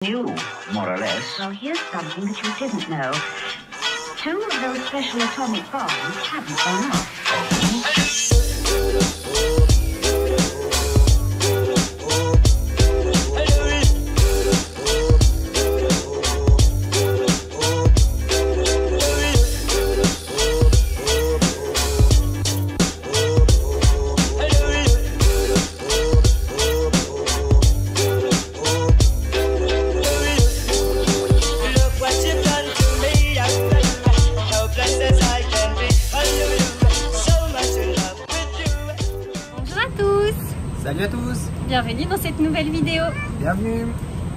New, more or less. Well, here's something that you didn't know. 2 of those special atomic bombs haven't gone off. Salut à tous! Bienvenue dans cette nouvelle vidéo. Bienvenue!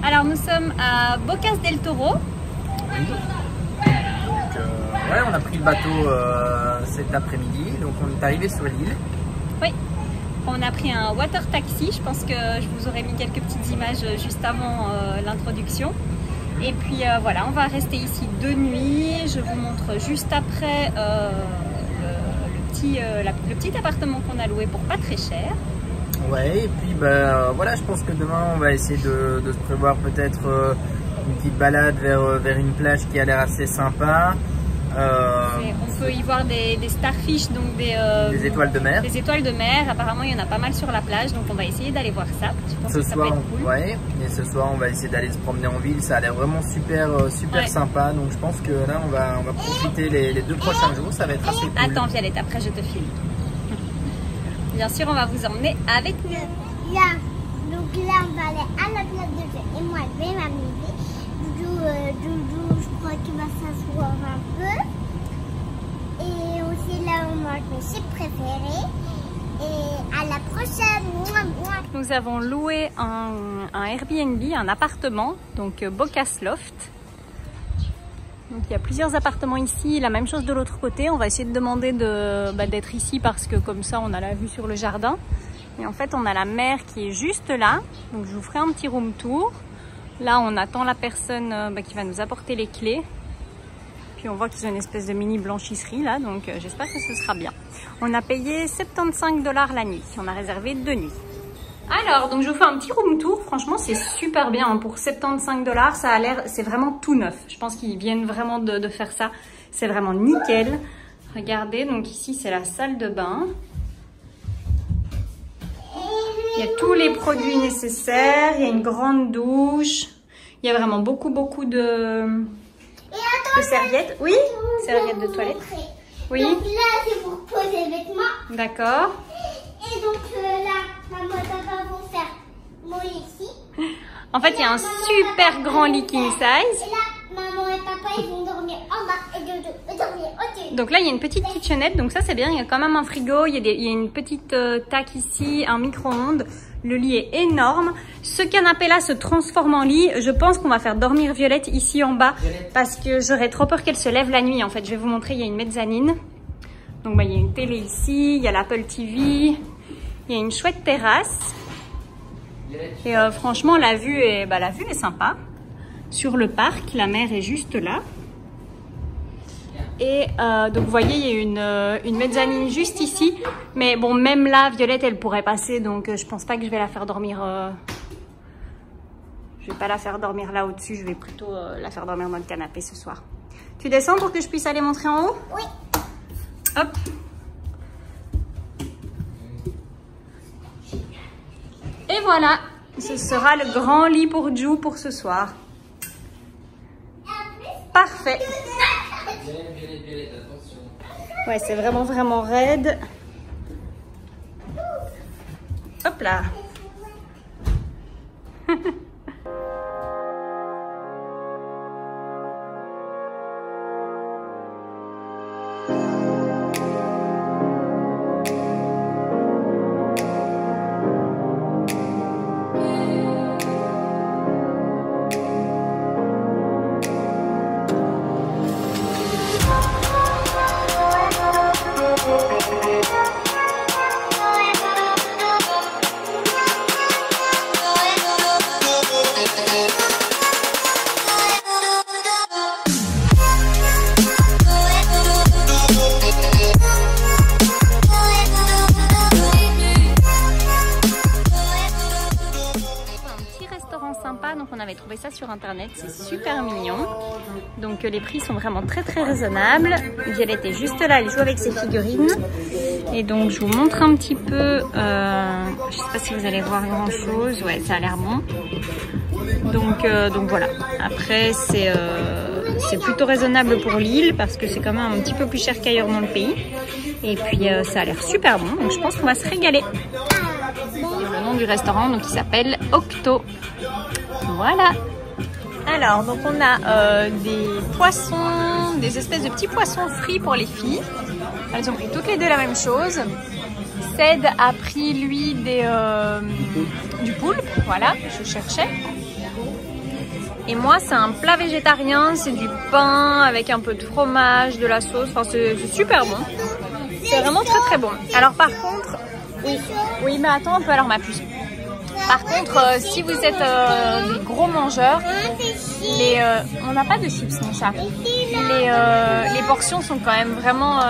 Alors nous sommes à Bocas del Toro. Oui. Donc, ouais, on a pris le bateau cet après-midi, donc on est arrivé sur l'île. Oui, on a pris un water taxi. Je pense que je vous aurais mis quelques petites images juste avant l'introduction. Et puis voilà, on va rester ici 2 nuits. Je vous montre juste après le petit appartement qu'on a loué pour pas très cher. Ouais, et puis voilà, je pense que demain on va essayer de se prévoir peut-être une petite balade vers une plage qui a l'air assez sympa. On peut y voir des starfish, donc des étoiles de mer. Des étoiles de mer, apparemment il y en a pas mal sur la plage, donc on va essayer d'aller voir ça. Je pense que ça peut être cool. Ouais, et ce soir on va essayer d'aller se promener en ville, ça a l'air vraiment super ouais. sympa, donc je pense que là on va profiter les 2 prochains jours, ça va être assez cool. Attends Violette, après je te filme. Bien sûr, on va vous emmener avec nous. Là, donc là, on va aller à la plage de jeu et moi, je vais m'amuser. Doudou, je crois qu'il va s'asseoir un peu. Et aussi là, on mange mes chips préférés. Et à la prochaine. Nous avons loué un Airbnb, un appartement, donc Bocas Loft. Donc il y a plusieurs appartements ici, la même chose de l'autre côté. On va essayer de demander d'être ici parce que comme ça on a la vue sur le jardin. Et en fait on a la mer qui est juste là. Donc je vous ferai un petit room tour. Là on attend la personne qui va nous apporter les clés. Puis on voit qu'ils ont une espèce de mini blanchisserie là, donc j'espère que ce sera bien. On a payé 75 $ la nuit. On a réservé 2 nuits. Alors, donc je vous fais un petit room tour. Franchement, c'est super bien. Hein. Pour 75 $, ça a l'air, c'est vraiment tout neuf. Je pense qu'ils viennent vraiment de faire ça. C'est vraiment nickel. Regardez, donc ici, c'est la salle de bain. Il y a tous les produits nécessaires. Il y a une grande douche. Il y a vraiment beaucoup de serviettes. Oui, serviettes de toilette. Oui. Donc là, c'est pour poser les vêtements. D'accord. Et donc là, maman et papa vont faire mon lit ici. En fait, il y a un super grand lit king size. Et là, maman et papa, ils vont dormir en bas et Doudou va dormir au-dessus. Donc là, il y a une petite kitchenette, donc ça c'est bien. Il y a quand même un frigo, il y a une petite tac ici, un micro-ondes. Le lit est énorme. Ce canapé-là se transforme en lit. Je pense qu'on va faire dormir Violette ici en bas parce que j'aurais trop peur qu'elle se lève la nuit. En fait, je vais vous montrer, il y a une mezzanine. Donc il y a une télé ici, il y a l'Apple TV. Il y a une chouette terrasse et franchement la vue est sympa sur le parc, la mer est juste là et donc vous voyez il y a une mezzanine juste ici, mais bon même là Violette elle pourrait passer, donc je pense pas que je vais la faire dormir je vais pas la faire dormir là au-dessus, je vais plutôt la faire dormir dans le canapé ce soir. Tu descends pour que je puisse aller montrer en haut? Oui. Hop. Et voilà, ce sera le grand lit pour Jou pour ce soir. Parfait. Ouais, c'est vraiment raide. Hop là. trouvé ça sur internet, c'est super mignon. Donc les prix sont vraiment très raisonnables. Violette est juste là, elle joue avec ses figurines. Et donc je vous montre un petit peu, je sais pas si vous allez voir grand chose, ouais ça a l'air bon. Donc voilà, après c'est plutôt raisonnable pour Lille parce que c'est quand même un petit peu plus cher qu'ailleurs dans le pays. Et puis ça a l'air super bon, donc je pense qu'on va se régaler. Le nom du restaurant donc il s'appelle Octo. Voilà. Alors donc on a des poissons, des espèces de petits poissons frits pour les filles. Elles ont pris toutes les deux la même chose. Ced a pris lui du poulpe, voilà, je cherchais. Et moi c'est un plat végétarien, c'est du pain avec un peu de fromage, de la sauce, enfin c'est super bon. C'est vraiment très bon. Alors par contre, oui mais attends un peu alors ma puce. Par contre, si vous êtes des gros mangeurs, on n'a pas de chips mon chat. Les portions sont quand même vraiment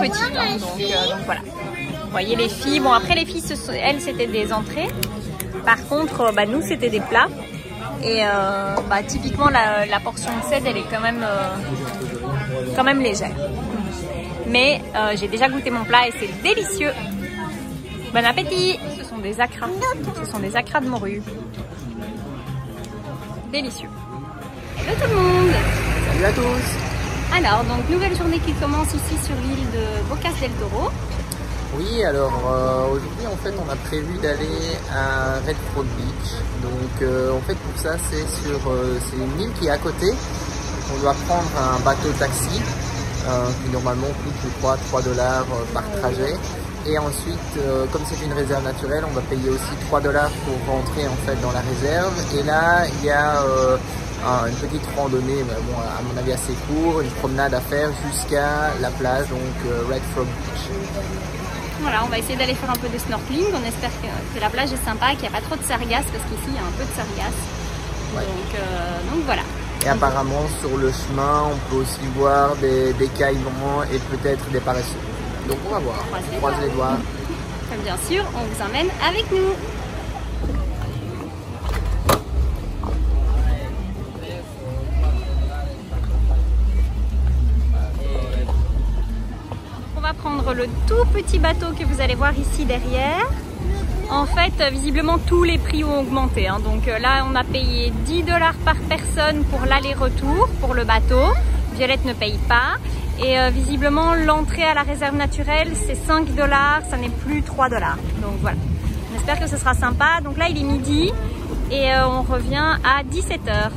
petites. Hein, donc voilà. Vous voyez les filles, bon après les filles, elles c'était des entrées. Par contre, nous c'était des plats. Et typiquement la portion de cèdre, elle est quand même légère. Mais j'ai déjà goûté mon plat et c'est délicieux. Bon appétit! Ce sont des acras. Ce sont des acras de morue. Délicieux. Hello tout le monde! Salut à tous! Alors, donc nouvelle journée qui commence ici sur l'île de Bocas del Toro. Oui, alors aujourd'hui en fait on a prévu d'aller à Red Frog Beach. Donc en fait pour ça c'est une île qui est à côté. Donc, on doit prendre un bateau taxi qui normalement coûte je crois $3 par trajet. Et ensuite comme c'est une réserve naturelle on va payer aussi $3 pour rentrer en fait dans la réserve. Et là il y a une petite randonnée, mais bon, à mon avis assez court, une promenade à faire jusqu'à la plage, donc Red Frog Beach. Voilà, on va essayer d'aller faire un peu de snorkeling. On espère que la plage est sympa, qu'il n'y a pas trop de sargasses, parce qu'ici il y a un peu de sargasses. Ouais. Donc voilà. Et apparemment sur le chemin on peut aussi voir des caïmans et peut-être des paresseux. Donc on va voir, on croise les doigts. Comme bien sûr, on vous emmène avec nous. On va prendre le tout petit bateau que vous allez voir ici derrière. En fait, visiblement, tous les prix ont augmenté. Hein. Donc là, on a payé $10 par personne pour l'aller-retour, pour le bateau. Violette ne paye pas. Et visiblement, l'entrée à la réserve naturelle, c'est $5. Ça n'est plus $3. Donc voilà. On espère que ce sera sympa. Donc là, il est midi et on revient à 17h.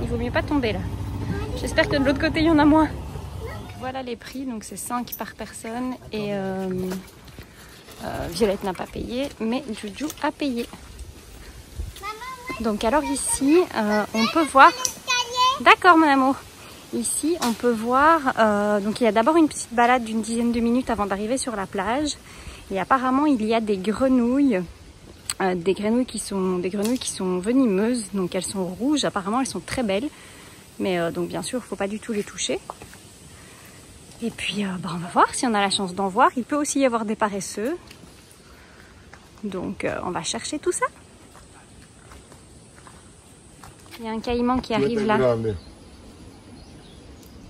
Il vaut mieux pas tomber là. J'espère que de l'autre côté il y en a moins. Voilà les prix, donc c'est 5 par personne et Violette n'a pas payé, mais Juju a payé. Donc alors ici, on peut voir... D'accord mon amour. Ici, on peut voir... donc il y a d'abord une petite balade d'une dizaine de minutes avant d'arriver sur la plage. Et apparemment, il y a des grenouilles. Des grenouilles qui sont venimeuses. Donc elles sont rouges. Apparemment, elles sont très belles. Mais donc bien sûr, il ne faut pas du tout les toucher. Et puis, on va voir si on a la chance d'en voir. Il peut aussi y avoir des paresseux. Donc, on va chercher tout ça. Il y a un caïman qui arrive là.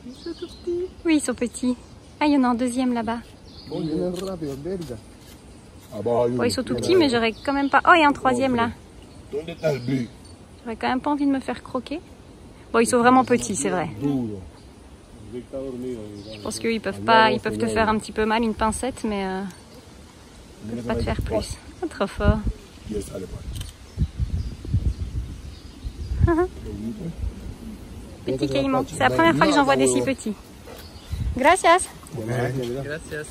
Ils sont tout petits. Oui, ils sont petits. Ah, il y en a un deuxième là-bas. Oh, vienen rápido, verga. Bon, ils sont tout petits, mais j'aurais quand même pas... Oh, il y a un troisième là. J'aurais quand même pas envie de me faire croquer. Bon, ils sont vraiment petits, c'est vrai. Je pense qu'ils peuvent pas, ils peuvent te faire un petit peu mal, une pincette, mais ils peuvent pas te faire plus. Oh, trop fort. Petit caïman. C'est la première fois que j'en vois des si petits. Gracias. Gracias.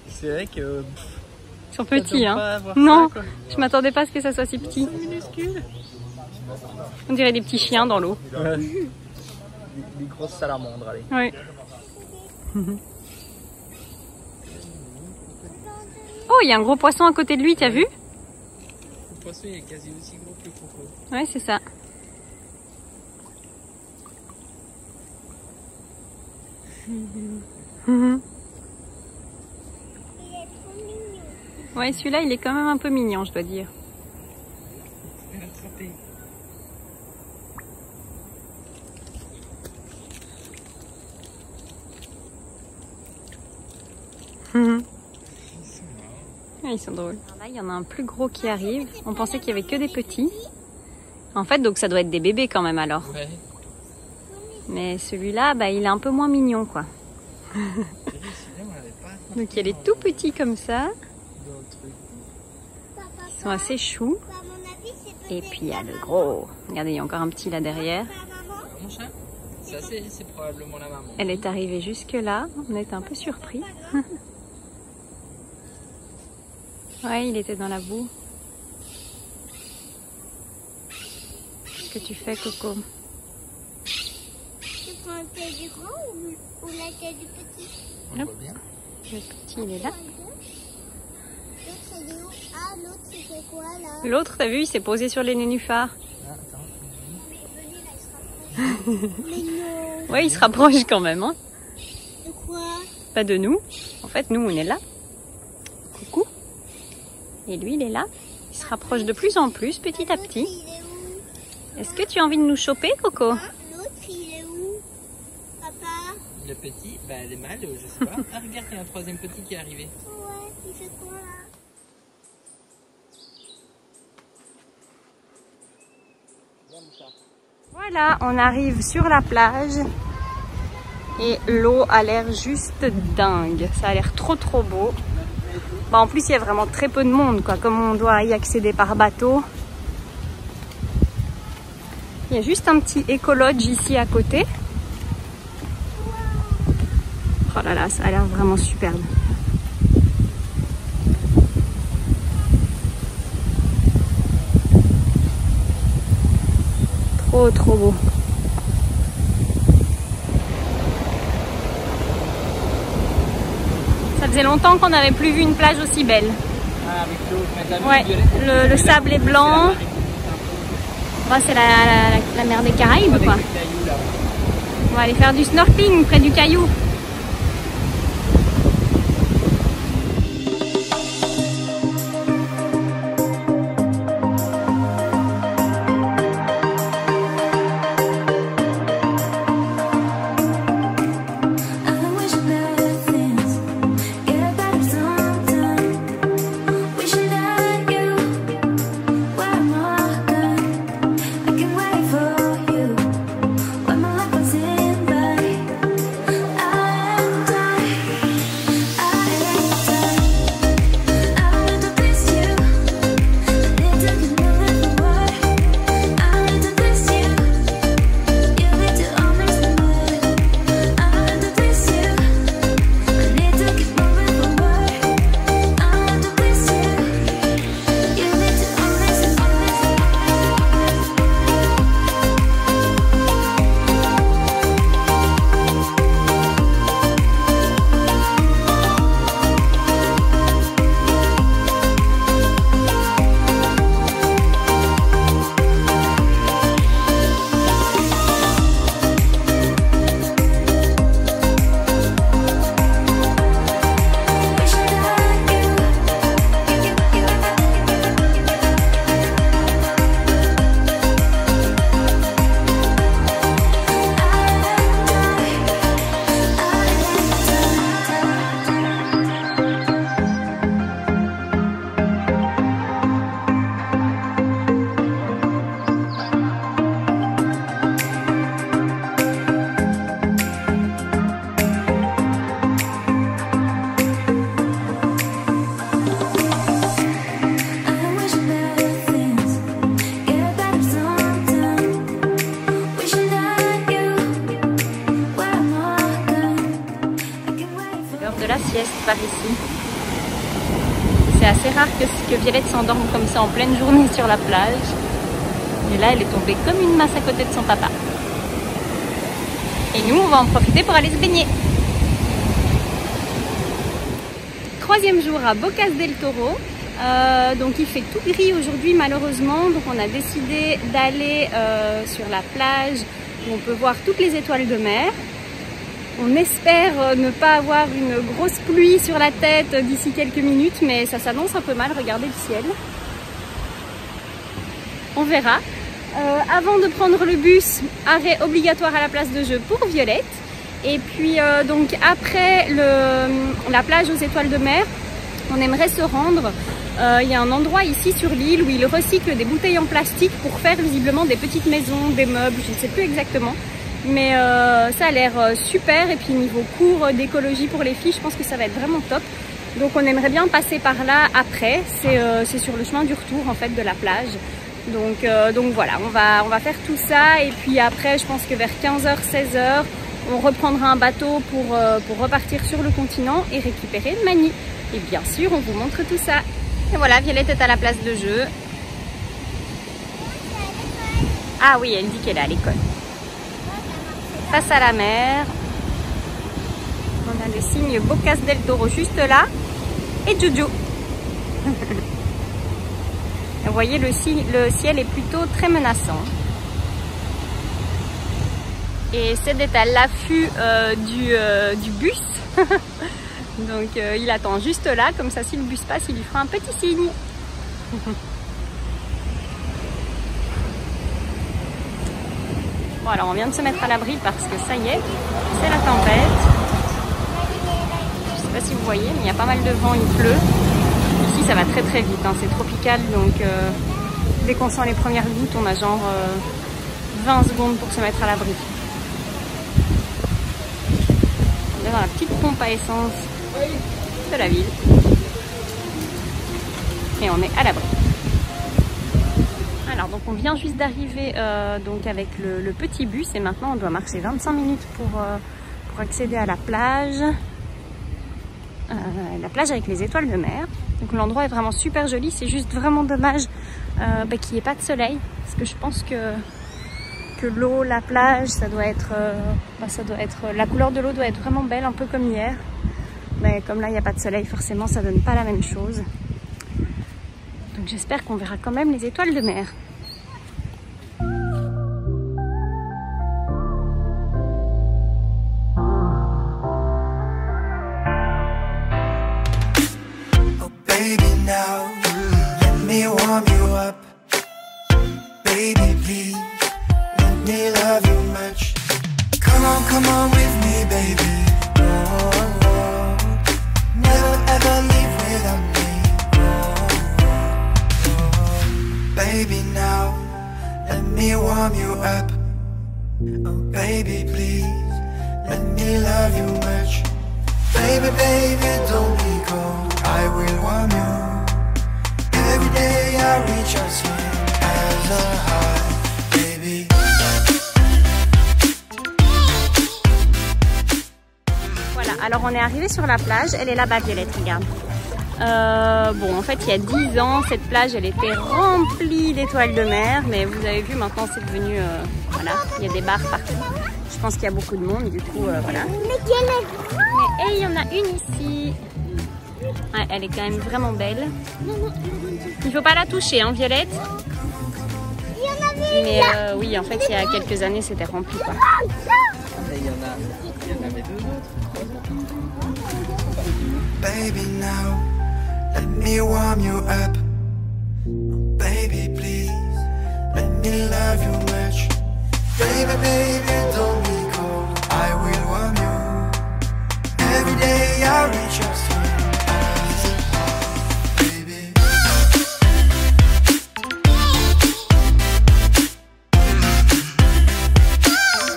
C'est vrai que... Ils sont petits, hein. Non, je m'attendais pas à ce que ça soit si petit. On dirait des petits chiens dans l'eau. Ouais. Des grosses salamandres, allez. Oui. Oh, il y a un gros poisson à côté de lui, t'as vu? Le poisson, il est quasi aussi gros que le Coco. Ouais, c'est ça. Ouais, celui-là, il est quand même un peu mignon, je dois dire. Je vais l'attraper. Ils sont drôles. Là, il y en a un plus gros qui arrive. On pensait qu'il y avait que des petits. En fait, donc ça doit être des bébés quand même alors. Ouais. Mais celui-là, bah, il est un peu moins mignon, quoi. Donc il y a les tout petits comme ça. Ils sont assez choux. Et puis il y a le gros. Regardez, il y a encore un petit là derrière. Mon chat, c'est probablement la maman. Elle est arrivée jusque là. On était un peu surpris. Ouais, il était dans la boue. Qu'est-ce que tu fais, Coco? Tu prends la tête du grand ou la tête du petit? On le voit bien. Le petit, il est là. L'autre, il est où? Ah, l'autre, c'est quoi là? L'autre, t'as vu, il s'est posé sur les nénuphars. Ah, attends. Mais non. Ouais, il se rapproche quand même, hein. De quoi? Pas de nous. En fait, nous, on est là. Coucou. Et lui, il est là. Il se rapproche de plus en plus, petit à petit. Il est où? Est-ce que tu as envie de nous choper, Coco? Hein? L'autre, il est où? Papa? Le petit, bah elle est mal, je sais pas. Ah regarde, il y a un troisième petit qui est arrivé. Ouais, il fait quoi là? Voilà, on arrive sur la plage. Et l'eau a l'air juste dingue. Ça a l'air trop beau. Bah, en plus, il y a vraiment très peu de monde, quoi. Comme on doit y accéder par bateau. Il y a juste un petit écolodge ici à côté. Oh là là, ça a l'air vraiment superbe. Trop beau. Ça faisait longtemps qu'on n'avait plus vu une plage aussi belle. Ah, avec l'eau, Ouais, le sable est blanc. Bah, c'est la mer des Caraïbes, quoi. On va aller faire du snorkeling près du caillou. I sieste par ici. C'est assez rare que Violette s'endorme comme ça en pleine journée sur la plage. Et là, elle est tombée comme une masse à côté de son papa. Et nous, on va en profiter pour aller se baigner. Troisième jour à Bocas del Toro. Donc il fait tout gris aujourd'hui malheureusement. Donc on a décidé d'aller sur la plage où on peut voir toutes les étoiles de mer. On espère ne pas avoir une grosse pluie sur la tête d'ici quelques minutes, mais ça s'annonce un peu mal, regardez le ciel. On verra. Avant de prendre le bus, arrêt obligatoire à la place de jeu pour Violette. Et puis donc après la plage aux étoiles de mer, on aimerait se rendre. Il y a un endroit ici sur l'île où ils recyclent des bouteilles en plastique pour faire visiblement des petites maisons, des meubles, je ne sais plus exactement. Mais ça a l'air super, et puis niveau cours d'écologie pour les filles, je pense que ça va être vraiment top. Donc on aimerait bien passer par là après, c'est sur le chemin du retour en fait de la plage. Donc voilà, on va faire tout ça, et puis après je pense que vers 15h, 16h, on reprendra un bateau pour repartir sur le continent et récupérer Mani. Et bien sûr, on vous montre tout ça. Et voilà, Violette est à la place de jeu. Ah oui, elle dit qu'elle est à l'école. Face à la mer. On a le signe Bocas del Toro juste là. Et Jojo. Vous voyez, le ciel est plutôt très menaçant. Et Ced est à l'affût du bus. Donc il attend juste là, comme ça si le bus passe, il lui fera un petit signe. Bon, alors on vient de se mettre à l'abri parce que ça y est, c'est la tempête. Je sais pas si vous voyez, mais il y a pas mal de vent, il pleut. Ici ça va très très vite, hein, c'est tropical, donc dès qu'on sent les premières gouttes, on a genre 20 secondes pour se mettre à l'abri. On est dans la petite pompe à essence de la ville. Et on est à l'abri. Alors donc on vient juste d'arriver donc avec le petit bus, et maintenant on doit marcher 25 minutes pour accéder à la plage. La plage avec les étoiles de mer. Donc l'endroit est vraiment super joli, c'est juste vraiment dommage qu'il n'y ait pas de soleil, parce que je pense que l'eau, la plage, ça doit être la couleur de l'eau doit être vraiment belle, un peu comme hier. Mais comme là il n'y a pas de soleil, forcément ça donne pas la même chose. Donc j'espère qu'on verra quand même les étoiles de mer. Oh baby, now let me warm you up. Baby, please let me love you much. Come on with me, baby. Oh, never ever leave without me. Baby, now let me warm you up. Oh baby, please let me love you much. Baby, baby, don't be cold, I will warm you. Every day I reach out sweet as a heart, baby. Voilà, alors on est arrivé sur la plage, elle est là-bas, Violette, regarde. Bon, en fait, il y a 10 ans, cette plage, elle était remplie d'étoiles de mer, mais vous avez vu, maintenant, c'est devenu, voilà, il y a des bars partout. Je pense qu'il y a beaucoup de monde, du coup, voilà. Et il y en a une ici. Ouais, elle est quand même vraiment belle. Il faut pas la toucher, hein, Violette. Mais oui, en fait, il y a quelques années, c'était rempli, quoi. Il y en avait deux autres. Baby, now let me warm you up. Baby, please let me love you much. Baby, baby, don't be cold, I will warm you. Every day I reach out to you, baby.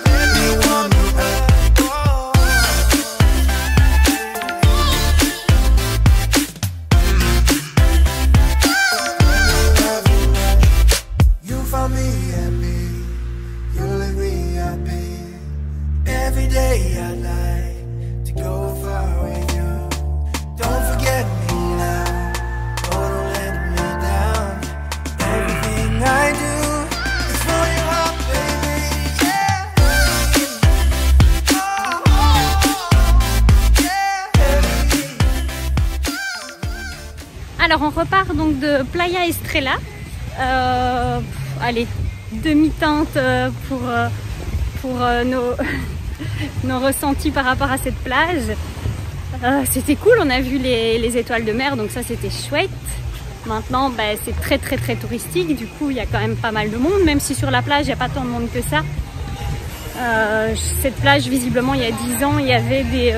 Let me warm you up. You found me happy, you leave me happy. Every day I like to go far with you. alors on repart donc de Playa Estrella. Allez, demi-teinte pour nos ressentis par rapport à cette plage. C'était cool, on a vu les étoiles de mer, donc ça c'était chouette. Maintenant c'est très touristique, du coup il y a quand même pas mal de monde, même si sur la plage il n'y a pas tant de monde que ça. Cette plage, visiblement il y a 10 ans, il y avait des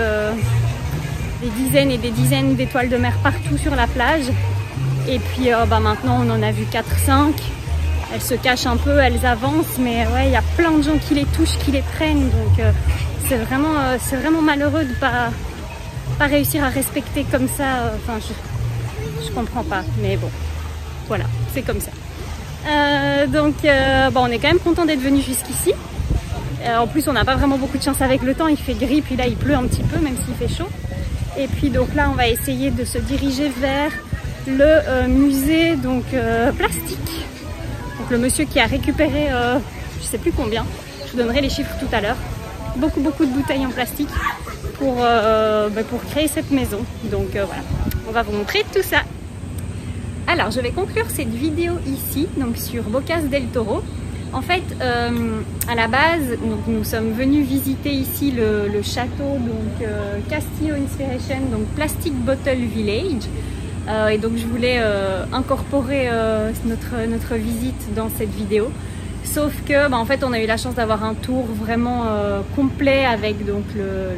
dizaines et des dizaines d'étoiles de mer partout sur la plage. Et puis maintenant on en a vu 4-5. Elles se cachent un peu, elles avancent, mais ouais, il y a plein de gens qui les touchent, qui les prennent. Donc c'est vraiment malheureux de pas réussir à respecter comme ça. Enfin, je comprends pas, mais bon, voilà, c'est comme ça. Donc on est quand même content d'être venu jusqu'ici. En plus, on n'a pas vraiment beaucoup de chance avec le temps. Il fait gris, puis là il pleut un petit peu, même s'il fait chaud. Et puis donc là, on va essayer de se diriger vers le musée donc plastique. Donc le monsieur qui a récupéré, je sais plus combien, je vous donnerai les chiffres tout à l'heure, beaucoup de bouteilles en plastique pour créer cette maison. Donc voilà, on va vous montrer tout ça. Alors je vais conclure cette vidéo ici, donc sur Bocas del Toro. En fait, à la base, donc, nous sommes venus visiter ici le château, donc Castillo Inspiration, donc Plastic Bottle Village. Et donc je voulais incorporer notre visite dans cette vidéo. Sauf que en fait on a eu la chance d'avoir un tour vraiment complet avec donc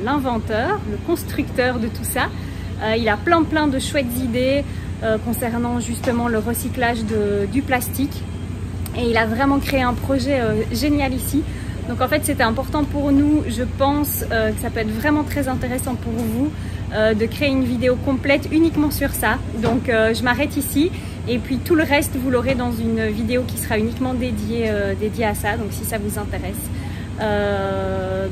l'inventeur, le constructeur de tout ça. Il a plein de chouettes idées concernant justement le recyclage du plastique. Et il a vraiment créé un projet génial ici. Donc en fait c'était important pour nous, je pense que ça peut être vraiment très intéressant pour vous de créer une vidéo complète uniquement sur ça. Donc je m'arrête ici et puis tout le reste vous l'aurez dans une vidéo qui sera uniquement dédiée à ça, donc si ça vous intéresse.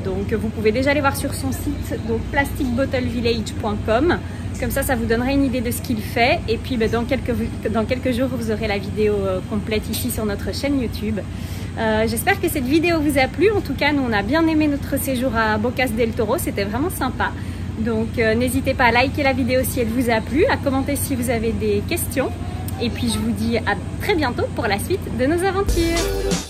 Donc vous pouvez déjà aller voir sur son site, donc plasticbottlevillage.com. Comme ça vous donnerait une idée de ce qu'il fait. Et puis dans quelques jours, vous aurez la vidéo complète ici sur notre chaîne YouTube. J'espère que cette vidéo vous a plu. En tout cas, nous on a bien aimé notre séjour à Bocas del Toro. C'était vraiment sympa. Donc n'hésitez pas à liker la vidéo si elle vous a plu, à commenter si vous avez des questions. Et puis je vous dis à très bientôt pour la suite de nos aventures.